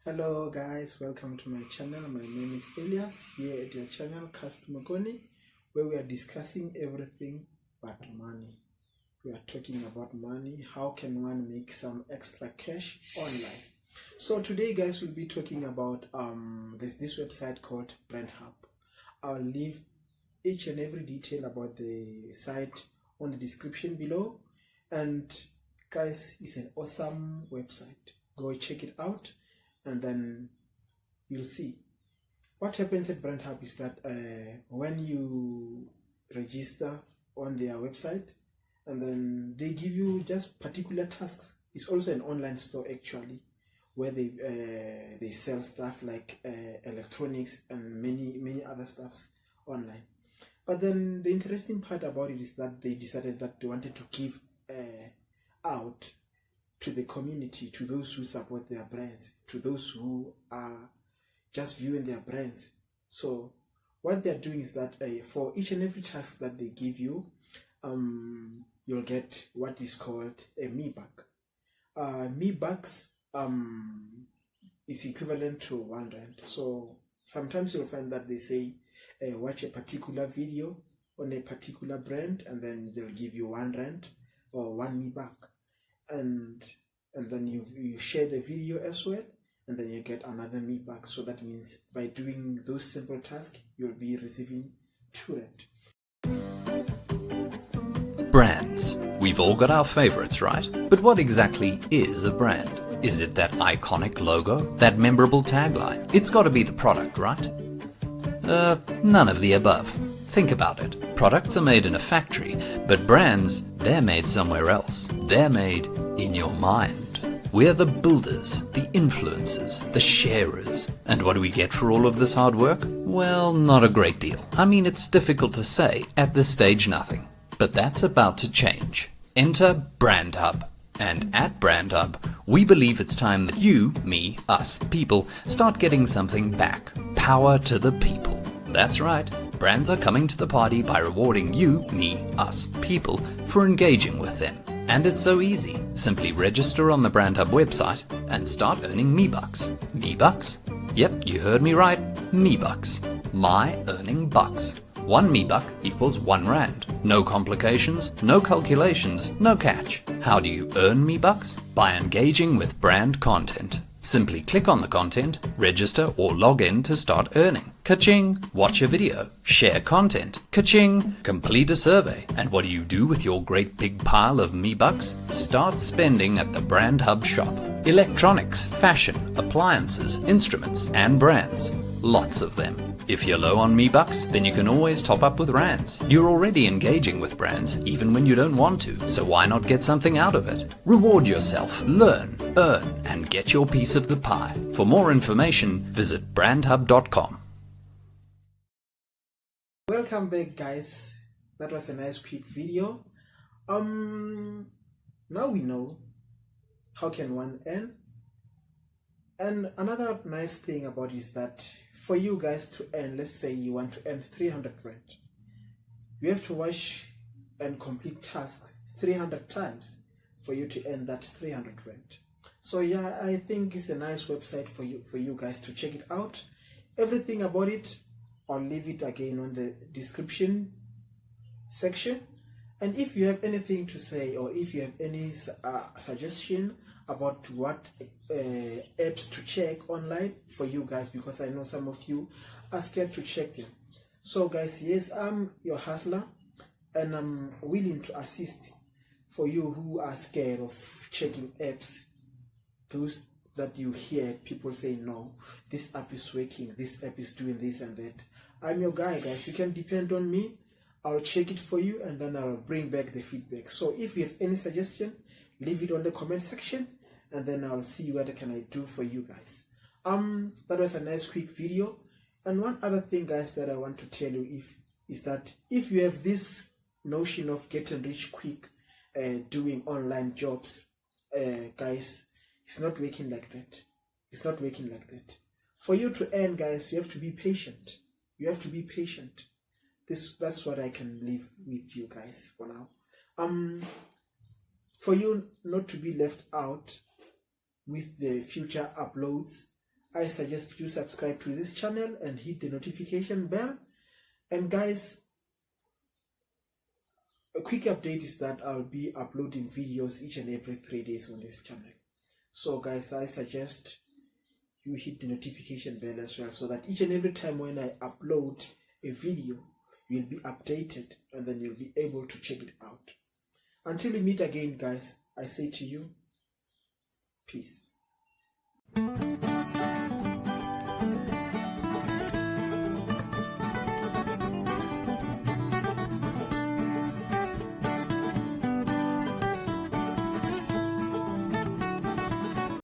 Hello guys, welcome to my channel. My name is Elias here at your channel Customer Koni, where we are discussing everything but money. We are talking about money. How can one make some extra cash online? So today guys, we'll be talking about this website called BrandHub. I'll leave each and every detail about the site on the description below. And guys, it's an awesome website. Go check it out and then you'll see. What happens at BrandHub is that when you register on their website, and then they give you just particular tasks. It's also an online store actually, where they sell stuff like electronics and many other stuffs online. But then the interesting part about it is that they decided that they wanted to give out to the community, to those who support their brands, to those who are just viewing their brands. So what they're doing is that for each and every task that they give you, you'll get what is called a MeBuck. MeBucks is equivalent to R1. So sometimes you'll find that they say watch a particular video on a particular brand, and then they'll give you R1 or 1 MeBuck. And then you share the video as well, and then you get another MeBuck. So that means by doing those simple tasks, you'll be receiving R2. Brands. We've all got our favorites, right? But what exactly is a brand? Is it that iconic logo? That memorable tagline? It's got to be the product, right? None of the above. Think about it. Products are made in a factory, but brands, they're made somewhere else. They're made in your mind. We're the builders, the influencers, the sharers. And what do we get for all of this hard work? Well, not a great deal. I mean, it's difficult to say. At this stage, nothing. But that's about to change. Enter BrandHub. And at BrandHub, we believe it's time that you, me, us, people, start getting something back. Power to the people. That's right. Brands are coming to the party by rewarding you, me, us, people for engaging with them. And it's so easy. Simply register on the BrandHub website and start earning MeBucks. MeBucks? Yep, you heard me right. MeBucks. My earning bucks. 1 MeBuck equals R1. No complications, no calculations, no catch. How do you earn MeBucks? By engaging with brand content. Simply click on the content, register or log in to start earning. Ka-ching! Watch a video, share content. Ka-ching! Complete a survey. And what do you do with your great big pile of MeBucks? Start spending at the BrandHub shop. Electronics, fashion, appliances, instruments, and brands. Lots of them. If you're low on MeBucks, then you can always top up with rands. You're already engaging with brands, even when you don't want to, so why not get something out of it? Reward yourself, learn, earn, and get your piece of the pie. For more information, visit brandhub.com. Welcome back guys. That was a nice quick video. Now we know how can one earn. And another nice thing about it is that for you guys to earn, let's say you want to earn R300, you have to watch and complete tasks 300 times for you to earn that R300. So yeah, I think it's a nice website for you guys to check it out. Everything about it, I'll leave it again on the description section. And if you have anything to say, or if you have any suggestion about what apps to check online for you guys, because I know some of you are scared to check them. So guys, yes, I'm your hustler and I'm willing to assist for you who are scared of checking apps. Those that you hear people say, no, this app is working, this app is doing this and that. I'm your guy, guys. You can depend on me. I'll check it for you and then I'll bring back the feedback. So if you have any suggestion, leave it on the comment section and then I'll see what can I do for you guys. That was a nice quick video. And one other thing guys that I want to tell you is that if you have this notion of getting rich quick doing online jobs, guys, it's not working like that. It's not working like that. For you to earn, guys, you have to be patient. You have to be patient. That's what I can leave with you guys for now. For you not to be left out with the future uploads, I suggest you subscribe to this channel and hit the notification bell. And guys, a quick update is that I'll be uploading videos each and every 3 days on this channel. So guys, I suggest you hit the notification bell as well, so that each and every time when I upload a video, you'll be updated and then you'll be able to check it out. Until we meet again, guys, I say to you, peace.